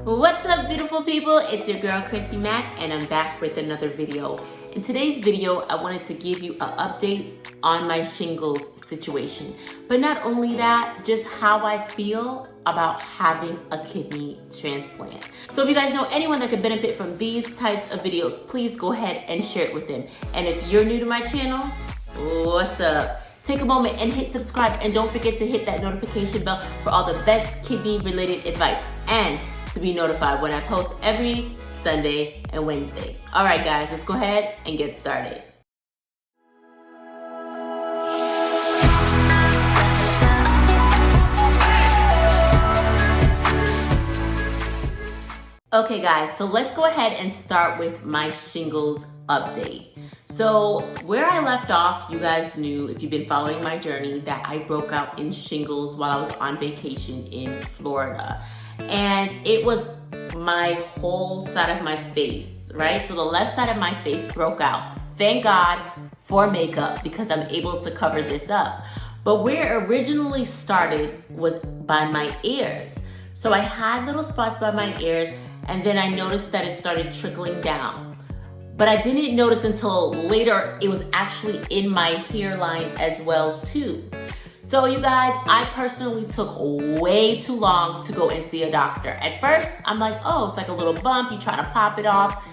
What's up, beautiful people? It's your girl Chrissy Mack, and I'm back with another video. In today's video, I wanted to give you an update on my shingles situation. But not only that, just how I feel about having a kidney transplant. So if you guys know anyone that could benefit from these types of videos, please go ahead and share it with them. And if you're new to my channel, what's up? Take a moment and hit subscribe, and don't forget to hit that notification bell for all the best kidney related advice and to be notified when I post every Sunday and Wednesday. All right, guys, let's go ahead and get started. Okay, guys, so let's go ahead and start with my shingles update. So where I left off, you guys knew, if you've been following my journey, that I broke out in shingles while I was on vacation in Florida. And it was my whole side of my face, right? So the left side of my face broke out. Thank God for makeup, because I'm able to cover this up. But where it originally started was by my ears. So I had little spots by my ears, and then I noticed that it started trickling down. But I didn't notice until later it was actually in my hairline as well too. So you guys, I personally took way too long to go and see a doctor. At first, I'm like, oh, it's like a little bump, you try to pop it off.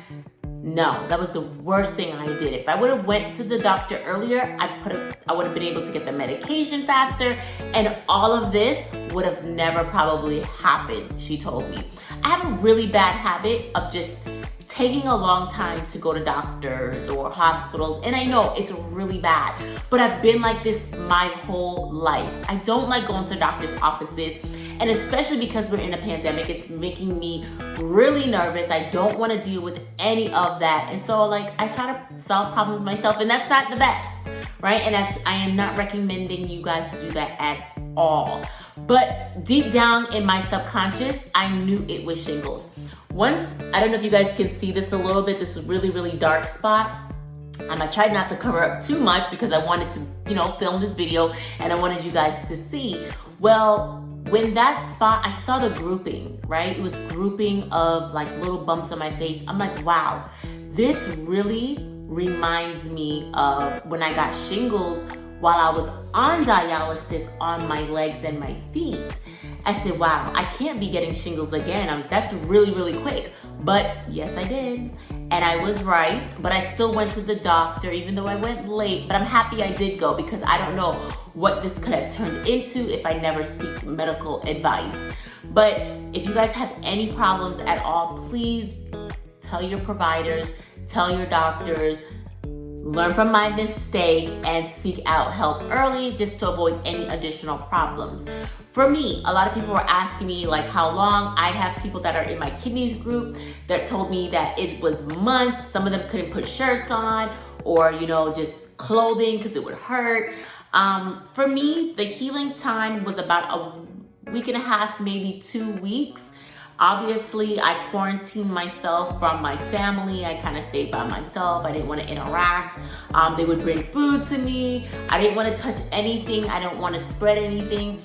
No, that was the worst thing I did. If I would have went to the doctor earlier, I would have been able to get the medication faster, and all of this would have never probably happened, she told me. I have a really bad habit of just taking a long time to go to doctors or hospitals, and I know it's really bad, but I've been like this my whole life. I don't like going to doctor's offices, and especially because we're in a pandemic, it's making me really nervous. I don't want to deal with any of that, and so like I try to solve problems myself, and that's not the best, right? And I am not recommending you guys to do that at all. But deep down in my subconscious, I knew it was shingles. Once, I don't know if you guys can see this a little bit, this really dark spot. I tried not to cover up too much because I wanted to, film this video, and I wanted you guys to see. Well, when that spot, I saw the grouping, right? It was grouping of like little bumps on my face. I'm like, wow, this really reminds me of when I got shingles while I was on dialysis on my legs and my feet. I said, wow, I can't be getting shingles again. That's really quick. But yes, I did. And I was right, but I still went to the doctor, even though I went late. But I'm happy I did go, because I don't know what this could have turned into if I never seek medical advice. But if you guys have any problems at all, please tell your providers, tell your doctors, learn from my mistake, and seek out help early just to avoid any additional problems. For me, a lot of people were asking me like how long. I have people that are in my kidneys group that told me that it was months. Some of them couldn't put shirts on or, just clothing because it would hurt. For me, the healing time was about a week and a half, maybe 2 weeks. Obviously, I quarantined myself from my family. I kind of stayed by myself. I didn't want to interact. They would bring food to me. I didn't want to touch anything. I don't want to spread anything.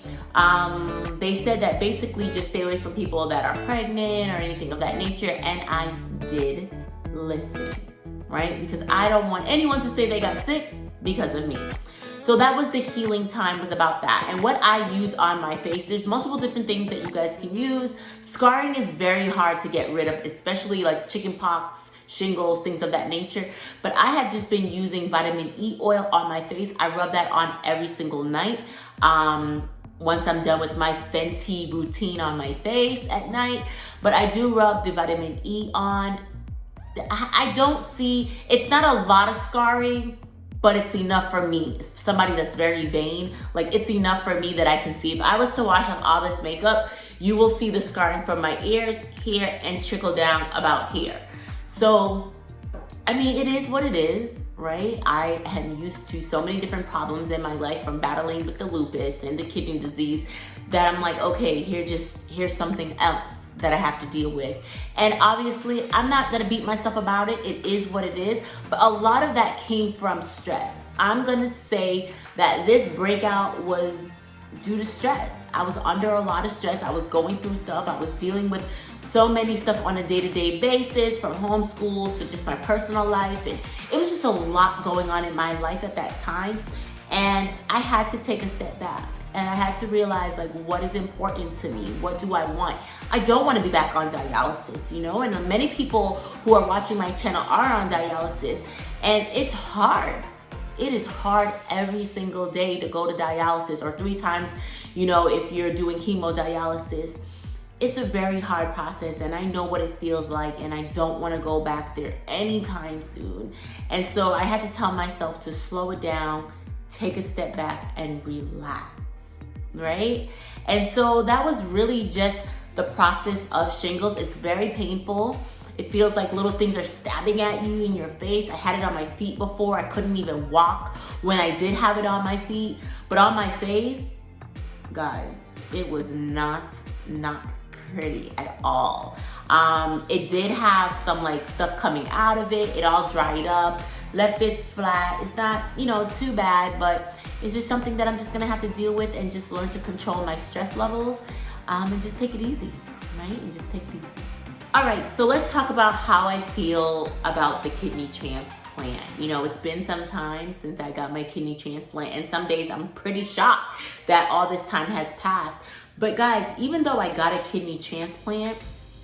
They said that basically just stay away from people that are pregnant or anything of that nature. And I did listen, right? Because I don't want anyone to say they got sick because of me. So that was the healing time, was about that. And what I use on my face, there's multiple different things that you guys can use. Scarring is very hard to get rid of, especially like chicken pox, shingles, things of that nature. But I had just been using vitamin E oil on my face. I rub that on every single night. Once I'm done with my Fenty routine on my face at night. But I do rub the vitamin E on. I don't see, it's not a lot of scarring, but it's enough for me. Somebody that's very vain, like it's enough for me that I can see. If I was to wash off all this makeup, you will see the scarring from my ears, here, and trickle down about here. So, I mean, it is what it is, right? I am used to so many different problems in my life, from battling with the lupus and the kidney disease, that I'm like, okay, here's something else that I have to deal with. And obviously, I'm not gonna beat myself about it. It is what it is. But a lot of that came from stress. I'm gonna say that this breakout was due to stress. I was under a lot of stress. I was going through stuff. I was dealing with so many stuff on a day-to-day basis, from homeschool to just my personal life. And it was just a lot going on in my life at that time. And I had to take a step back. And I had to realize, like, what is important to me? What do I want? I don't want to be back on dialysis, you know? And many people who are watching my channel are on dialysis. And it's hard. It is hard every single day to go to dialysis, or 3 times, you know, if you're doing hemodialysis. It's a very hard process, and I know what it feels like, and I don't want to go back there anytime soon. And so I had to tell myself to slow it down, take a step back, and relax, right? And so that was really just the process of shingles. It's very painful. It feels like little things are stabbing at you in your face. I had it on my feet before. I couldn't even walk when I did have it on my feet. But on my face, guys, it was not pretty at all. It did have some like stuff coming out of it. It all dried up, left it flat. It's not, you know, too bad, but it's just something that I'm just gonna have to deal with and just learn to control my stress levels, and just take it easy, right? And just take it easy. All right, so let's talk about how I feel about the kidney transplant. You know, it's been some time since I got my kidney transplant, and some days I'm pretty shocked that all this time has passed. But guys, even though I got a kidney transplant,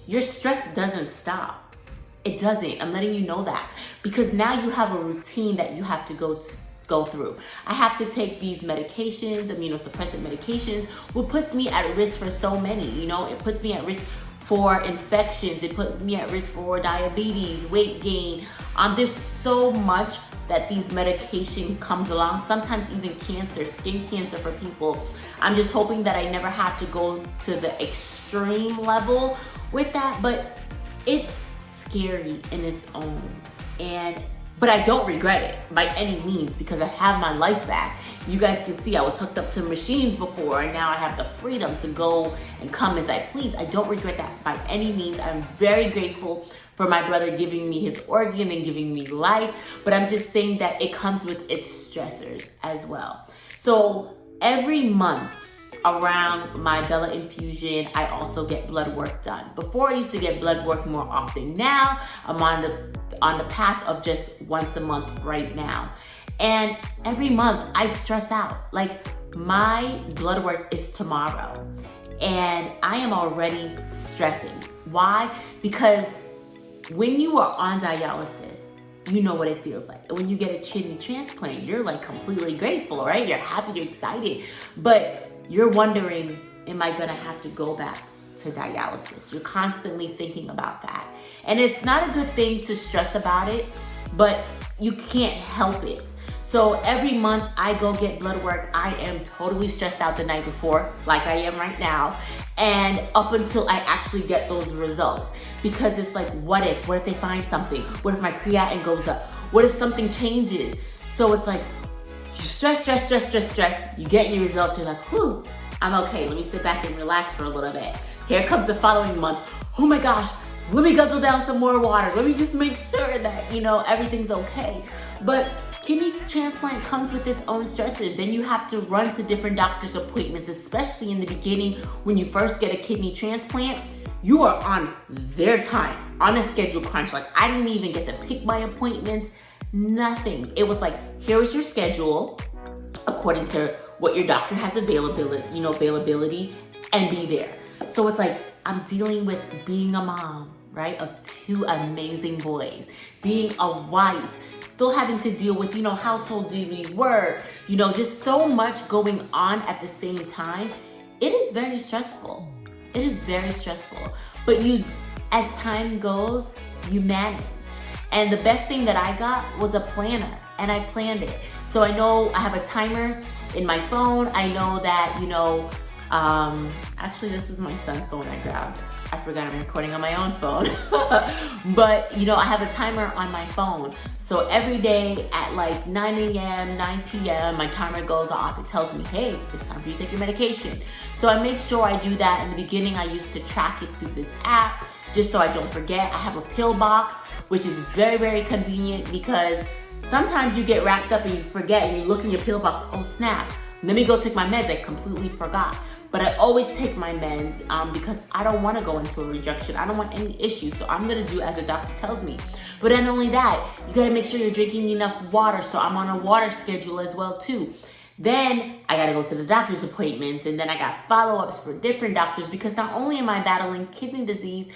your stress doesn't stop. It doesn't. I'm letting you know that, because now you have a routine that you have to go through. I have to take these medications, immunosuppressant medications, which puts me at risk for so many. You know, it puts me at risk for infections. It puts me at risk for diabetes, weight gain. There's so much that these medication comes along, sometimes even cancer, skin cancer for people. I'm just hoping that I never have to go to the extreme level with that, but it's scary in its own. But I don't regret it by any means, because I have my life back. You guys can see I was hooked up to machines before, and now I have the freedom to go and come as I please. I don't regret that by any means. I'm very grateful for my brother giving me his organ and giving me life, but I'm just saying that it comes with its stressors as well. So every month around my Bella infusion, I also get blood work done. Before I used to get blood work more often. Now I'm on the path of just once a month right now. And every month I stress out. Like, my blood work is tomorrow, and I am already stressing. Why? Because when you are on dialysis, you know what it feels like. When you get a kidney transplant, you're like completely grateful, right? You're happy, you're excited, but you're wondering, am I gonna have to go back to dialysis? You're constantly thinking about that. And it's not a good thing to stress about it, but you can't help it. So every month I go get blood work. I am totally stressed out the night before, like I am right now, and up until I actually get those results. Because it's like, what if they find something? What if my creatinine goes up? What if something changes? So it's like, you stress. You get your results, you're like, whew, I'm okay. Let me sit back and relax for a little bit. Here comes the following month. Oh my gosh, let me guzzle down some more water. Let me just make sure that, you know, everything's okay. But kidney transplant comes with its own stressors. Then you have to run to different doctor's appointments, especially in the beginning when you first get a kidney transplant. You are on their time, on a schedule crunch. Like, I didn't even get to pick my appointments, nothing. It was like, here is your schedule according to what your doctor has availability, and be there. So it's like, I'm dealing with being a mom, right, of 2 amazing boys, being a wife, still having to deal with, you know, household duties, work, you know, just so much going on at the same time. It is very stressful. It is very stressful. But as time goes, you manage. And the best thing that I got was a planner, and I planned it. So I know I have a timer in my phone. I know that, you know, actually this is my son's phone I grabbed. I forgot I'm recording on my own phone. But, you know, I have a timer on my phone. So every day at like 9 a.m., 9 p.m., my timer goes off. It tells me, hey, it's time for you to take your medication. So I make sure I do that. In the beginning, I used to track it through this app just so I don't forget. I have a pill box, which is very, very convenient, because sometimes you get racked up and you forget, and you look in your pill box, oh snap, let me go take my meds, I completely forgot. but I always take my meds because I don't want to go into a rejection. I don't want any issues, so I'm gonna do as the doctor tells me. But not only that, you gotta make sure you're drinking enough water, so I'm on a water schedule as well too. Then I gotta go to the doctor's appointments, and then I got follow-ups for different doctors because not only am I battling kidney disease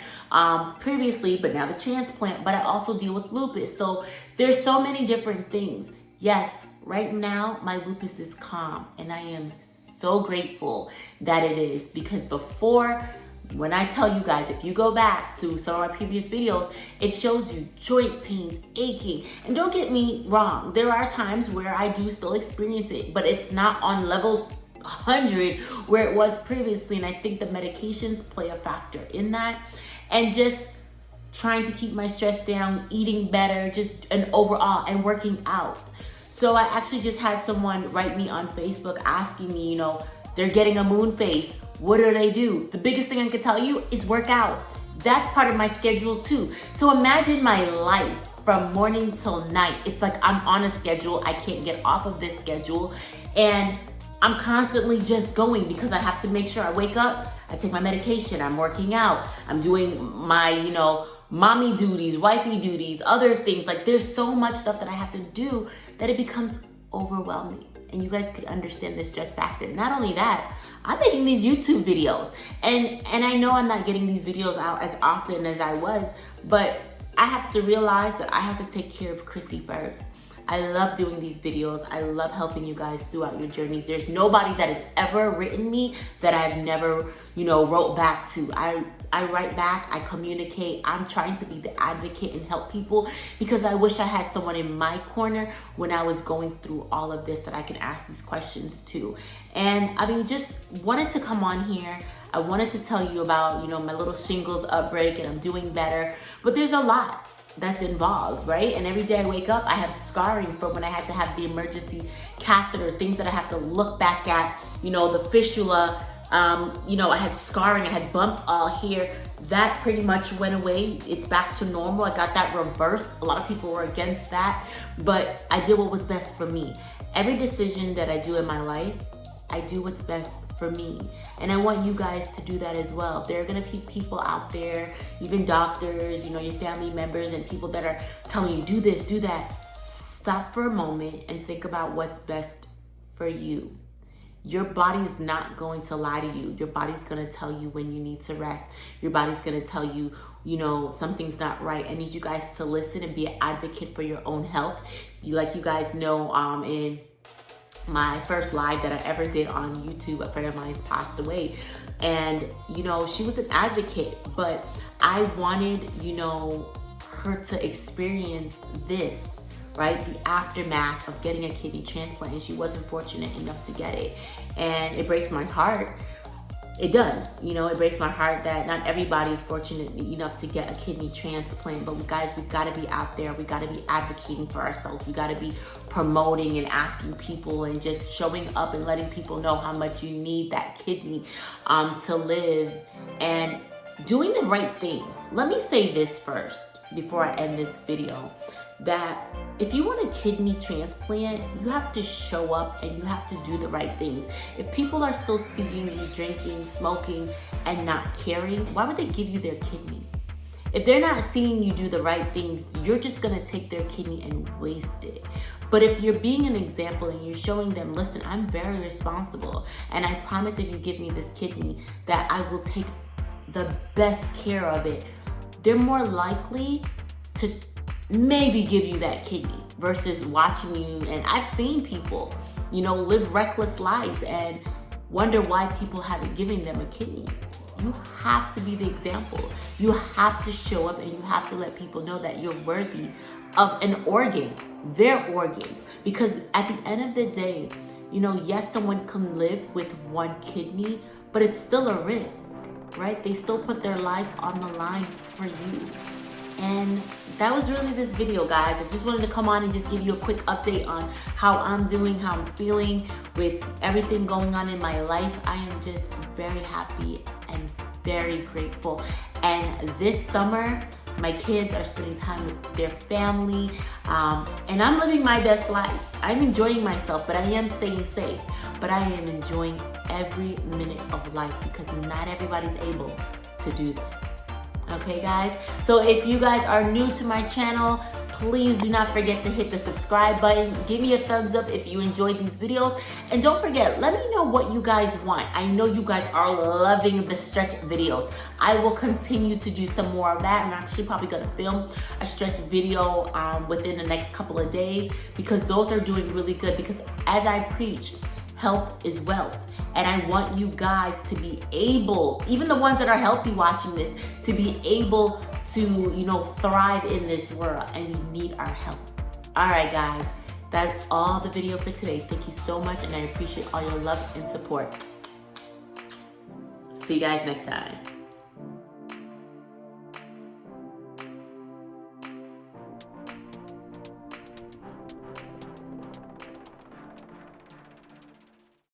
previously, but now the transplant, but I also deal with lupus. So there's so many different things. Yes, right now my lupus is calm, and I am so grateful that it is, because before, when I tell you guys, if you go back to some of my previous videos, it shows you joint pains, aching. And don't get me wrong, there are times where I do still experience it, but it's not on level 100 where it was previously. And I think the medications play a factor in that. And just trying to keep my stress down, eating better, just an overall, and working out. So I actually just had someone write me on Facebook asking me, you know, they're getting a moon face. What do they do? The biggest thing I can tell you is work out. That's part of my schedule too. So imagine my life from morning till night. It's like I'm on a schedule. I can't get off of this schedule. And I'm constantly just going because I have to make sure I wake up, I take my medication, I'm working out, I'm doing my, you know, mommy duties, wifey duties, other things. Like there's so much stuff that I have to do that it becomes overwhelming. And you guys could understand the stress factor. Not only that, I'm making these YouTube videos. And I know I'm not getting these videos out as often as I was, but I have to realize that I have to take care of Chrissy first. I love doing these videos. I love helping you guys throughout your journeys. There's nobody that has ever written me that I've never, you know, wrote back to. I write back, I communicate. I'm trying to be the advocate and help people because I wish I had someone in my corner when I was going through all of this that I can ask these questions to. And I mean, just wanted to come on here. I wanted to tell you about, you know, my little shingles outbreak, and I'm doing better, but there's a lot that's involved, right? And every day I wake up, I have scarring from when I had to have the emergency catheter, things that I have to look back at, you know, the fistula, you know, I had scarring, I had bumps all here. That pretty much went away. It's back to normal. I got that reversed. A lot of people were against that, but I did what was best for me. Every decision that I do in my life, I do what's best for me. And I want you guys to do that as well. There are gonna be people out there, even doctors, you know, your family members and people that are telling you, do this, do that. Stop for a moment and think about what's best for you. Your body is not going to lie to you. Your body's gonna tell you when you need to rest. Your body's gonna tell you, you know, something's not right. I need you guys to listen and be an advocate for your own health. Like you guys know, in my first live that I ever did on YouTube, a friend of mine's passed away. And, you know, she was an advocate, but I wanted, you know, her to experience this, right? The aftermath of getting a kidney transplant, and she wasn't fortunate enough to get it. And it breaks my heart. It does, you know, it breaks my heart that not everybody is fortunate enough to get a kidney transplant. But guys, we gotta be out there. We gotta be advocating for ourselves. We gotta be promoting and asking people and just showing up and letting people know how much you need that kidney to live and doing the right things. Let me say this first before I end this video, that if you want a kidney transplant, you have to show up and you have to do the right things. If people are still seeing you drinking, smoking, and not caring, why would they give you their kidney? If they're not seeing you do the right things, you're just gonna take their kidney and waste it. But if you're being an example and you're showing them, listen, I'm very responsible, and I promise if you give me this kidney that I will take the best care of it, they're more likely to maybe give you that kidney versus watching you. And I've seen people, you know, live reckless lives and wonder why people haven't given them a kidney. You have to be the example. You have to show up and you have to let people know that you're worthy of an organ, their organ. Because at the end of the day, you know, yes, someone can live with one kidney, but it's still a risk, right? They still put their lives on the line for you. And that was really this video, guys. I just wanted to come on and just give you a quick update on how I'm doing, how I'm feeling with everything going on in my life. I am just very happy and very grateful. And this summer, my kids are spending time with their family, and I'm living my best life. I'm enjoying myself, but I am staying safe. But I am enjoying every minute of life because not everybody's able to do this. Okay, guys? So if you guys are new to my channel, please do not forget to hit the subscribe button. Give me a thumbs up if you enjoyed these videos. And don't forget, let me know what you guys want. I know you guys are loving the stretch videos. I will continue to do some more of that. I'm actually probably gonna film a stretch video within the next couple of days because those are doing really good, because as I preach, health is wealth. And I want you guys to be able, even the ones that are healthy watching this, to be able to, you know, thrive in this world, and we need our help. All right, guys, that's all the video for today. Thank you so much, and I appreciate all your love and support. See you guys next time.